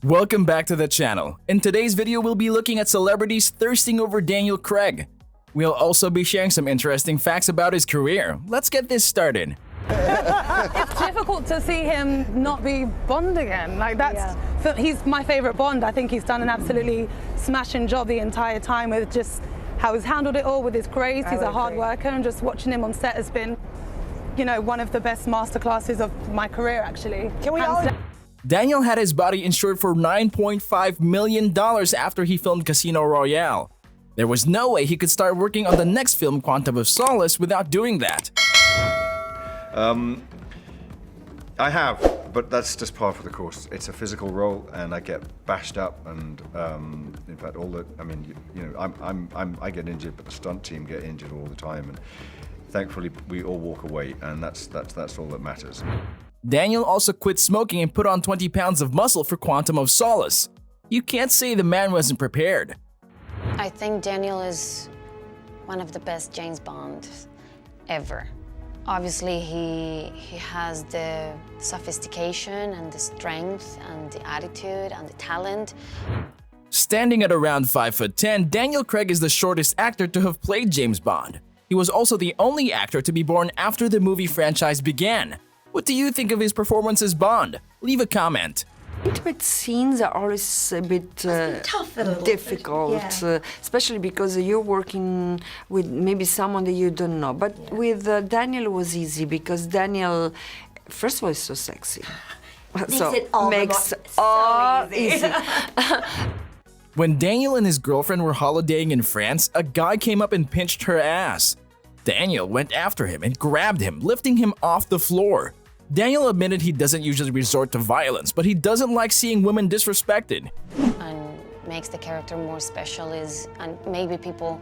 Welcome back to the channel. In today's video, we'll be looking at celebrities thirsting over Daniel Craig. We'll also be sharing some interesting facts about his career. Let's get this started. It's difficult to see him not be Bond again. He's my favorite Bond. I think he's done an absolutely smashing job the entire time with just how he's handled it all with his grace. He's a hard worker, and just watching him on set has been, one of the best masterclasses of my career, actually. Daniel had his body insured for $9.5 million after he filmed Casino Royale. There was no way he could start working on the next film, Quantum of Solace, without doing that. I have, but that's just par for the course. It's a physical role, and I get bashed up, and in fact, I get injured, but the stunt team get injured all the time, and thankfully, we all walk away, and that's all that matters. Daniel also quit smoking and put on 20 pounds of muscle for Quantum of Solace. You can't say the man wasn't prepared. I think Daniel is one of the best James Bonds ever. Obviously, he has the sophistication and the strength and the attitude and the talent. Standing at around 5'10", Daniel Craig is the shortest actor to have played James Bond. He was also the only actor to be born after the movie franchise began. What do you think of his performance as Bond? Leave a comment. Intimate scenes are always a bit difficult, especially because you're working with maybe someone that you don't know. But with Daniel, it was easy because Daniel, first of all, is so sexy. Makes it all easy. When Daniel and his girlfriend were holidaying in France, a guy came up and pinched her ass. Daniel went after him and grabbed him, lifting him off the floor. Daniel admitted he doesn't usually resort to violence, but he doesn't like seeing women disrespected. And makes the character more special and maybe people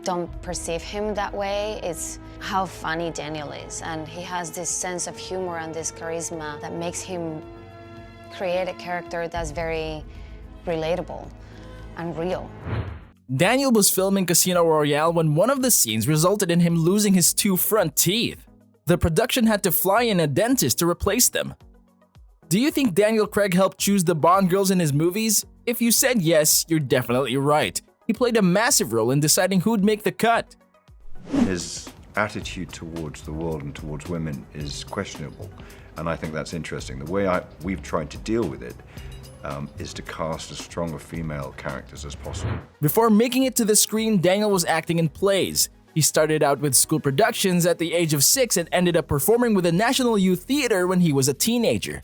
don't perceive him that way, is how funny Daniel is. And he has this sense of humor and this charisma that makes him create a character that's very relatable and real. Daniel was filming Casino Royale when one of the scenes resulted in him losing his 2 front teeth. The production had to fly in a dentist to replace them. Do you think Daniel Craig helped choose the Bond girls in his movies? If you said yes, you're definitely right. He played a massive role in deciding who'd make the cut. His attitude towards the world and towards women is questionable, and I think that's interesting. The way we've tried to deal with it is to cast as strong of female characters as possible. Before making it to the screen, Daniel was acting in plays. He started out with school productions at the age of 6 and ended up performing with the National Youth Theatre when he was a teenager.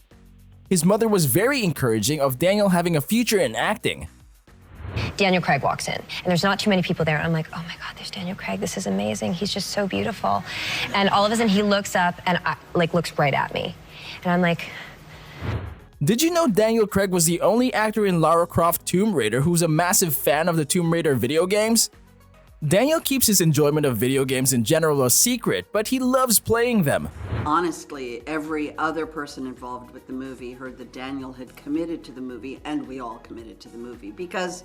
His mother was very encouraging of Daniel having a future in acting. Daniel Craig walks in, and there's not too many people there, and I'm like, oh my God, there's Daniel Craig, this is amazing, he's just so beautiful. And all of a sudden he looks up and looks right at me, and I'm like... Did you know Daniel Craig was the only actor in Lara Croft Tomb Raider who's a massive fan of the Tomb Raider video games? Daniel keeps his enjoyment of video games in general a secret, but he loves playing them. Honestly, every other person involved with the movie heard that Daniel had committed to the movie, and we all committed to the movie because...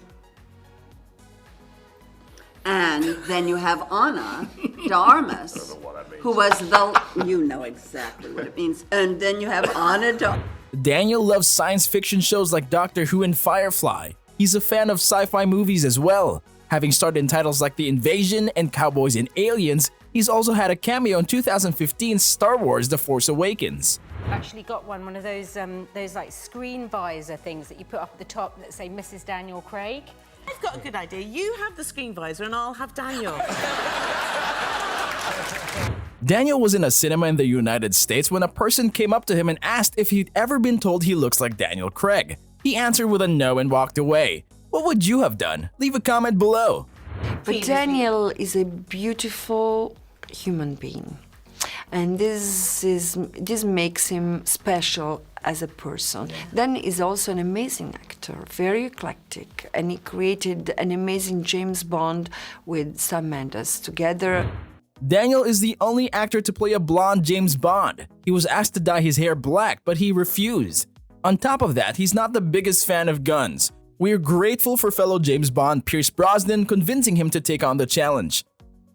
And then you have Ana de Armas, who was the... You know exactly what it means. And then you have Ana de... Daniel loves science fiction shows like Doctor Who and Firefly. He's a fan of sci-fi movies as well. Having starred in titles like The Invasion and Cowboys and Aliens, he's also had a cameo in 2015's Star Wars The Force Awakens. I've actually got one of those like screen visor things that you put up at the top that say Mrs. Daniel Craig. I've got a good idea. You have the screen visor and I'll have Daniel. Daniel was in a cinema in the United States when a person came up to him and asked if he'd ever been told he looks like Daniel Craig. He answered with a no and walked away. What would you have done? Leave a comment below. But Daniel is a beautiful human being, and this makes him special as a person. Then he's also an amazing actor, very eclectic, and he created an amazing James Bond with Sam Mendes together. Daniel is the only actor to play a blonde James Bond. He was asked to dye his hair black, but he refused. On top of that, he's not the biggest fan of guns. We're grateful for fellow James Bond Pierce Brosnan convincing him to take on the challenge.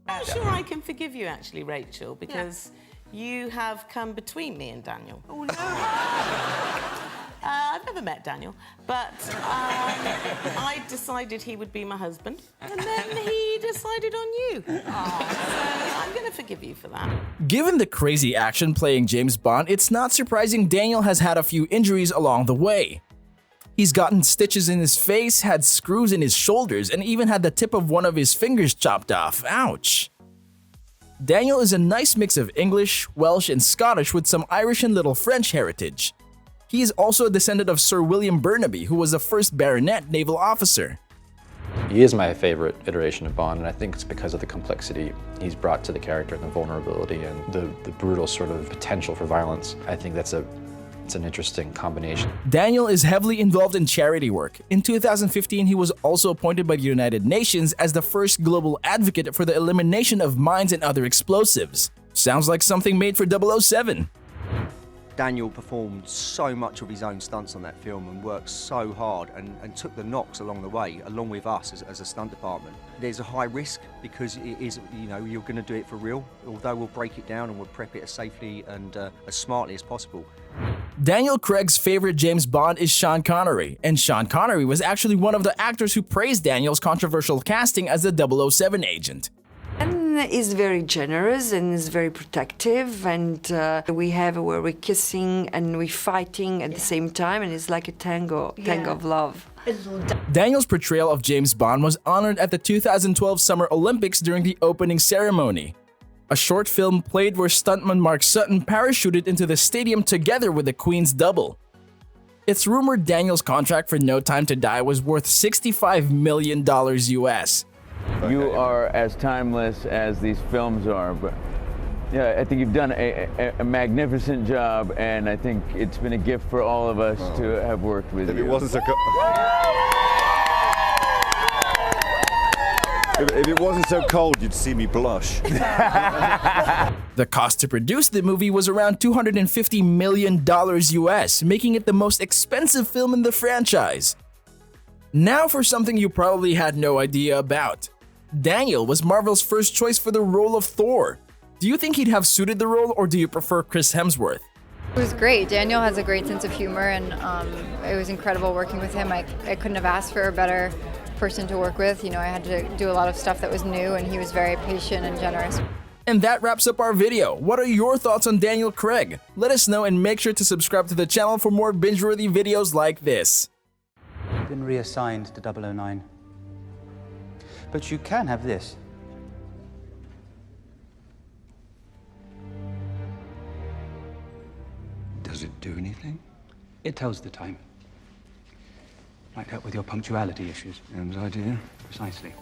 I'm sure I can forgive you, actually, Rachel, because you have come between me and Daniel. Oh, no. I've never met Daniel, but I decided he would be my husband, and then he decided on you. So I'm going to forgive you for that. Given the crazy action playing James Bond, it's not surprising Daniel has had a few injuries along the way. He's gotten stitches in his face, had screws in his shoulders, and even had the tip of one of his fingers chopped off. Ouch! Daniel is a nice mix of English, Welsh, and Scottish with some Irish and little French heritage. He is also a descendant of Sir William Burnaby, who was the first baronet naval officer. He is my favorite iteration of Bond, and I think it's because of the complexity he's brought to the character and the vulnerability and the brutal sort of potential for violence. I think it's an interesting combination. Daniel is heavily involved in charity work. In 2015, he was also appointed by the United Nations as the first global advocate for the elimination of mines and other explosives. Sounds like something made for 007. Daniel performed so much of his own stunts on that film and worked so hard and took the knocks along the way, along with us as a stunt department. There's a high risk because it is, you know, you're going to do it for real, although we'll break it down and we'll prep it as safely and as smartly as possible. Daniel Craig's favorite James Bond is Sean Connery, and Sean Connery was actually one of the actors who praised Daniel's controversial casting as the 007 agent. And is very generous and is very protective, and we have where we're kissing and we're fighting at the same time, and it's like a tango of love. Daniel's portrayal of James Bond was honored at the 2012 Summer Olympics during the opening ceremony. A short film played where stuntman Mark Sutton parachuted into the stadium together with the Queen's double. It's rumored Daniel's contract for No Time to Die was worth $65 million US. You are as timeless as these films are, but yeah, I think you've done a magnificent job, and I think it's been a gift for all of us to have worked with you. If it wasn't so If it wasn't so cold, you'd see me blush. The cost to produce the movie was around $250 million US, making it the most expensive film in the franchise. Now for something you probably had no idea about. Daniel was Marvel's first choice for the role of Thor. Do you think he'd have suited the role, or do you prefer Chris Hemsworth? It was great. Daniel has a great sense of humor, and it was incredible working with him. I couldn't have asked for a better person to work with. You know, I had to do a lot of stuff that was new, and he was very patient and generous. And that wraps up our video. What are your thoughts on Daniel Craig? Let us know, and make sure to subscribe to the channel for more binge-worthy videos like this. Been reassigned to 009. But you can have this. Does it do anything? It tells the time. Might help with your punctuality issues. And idea? Precisely.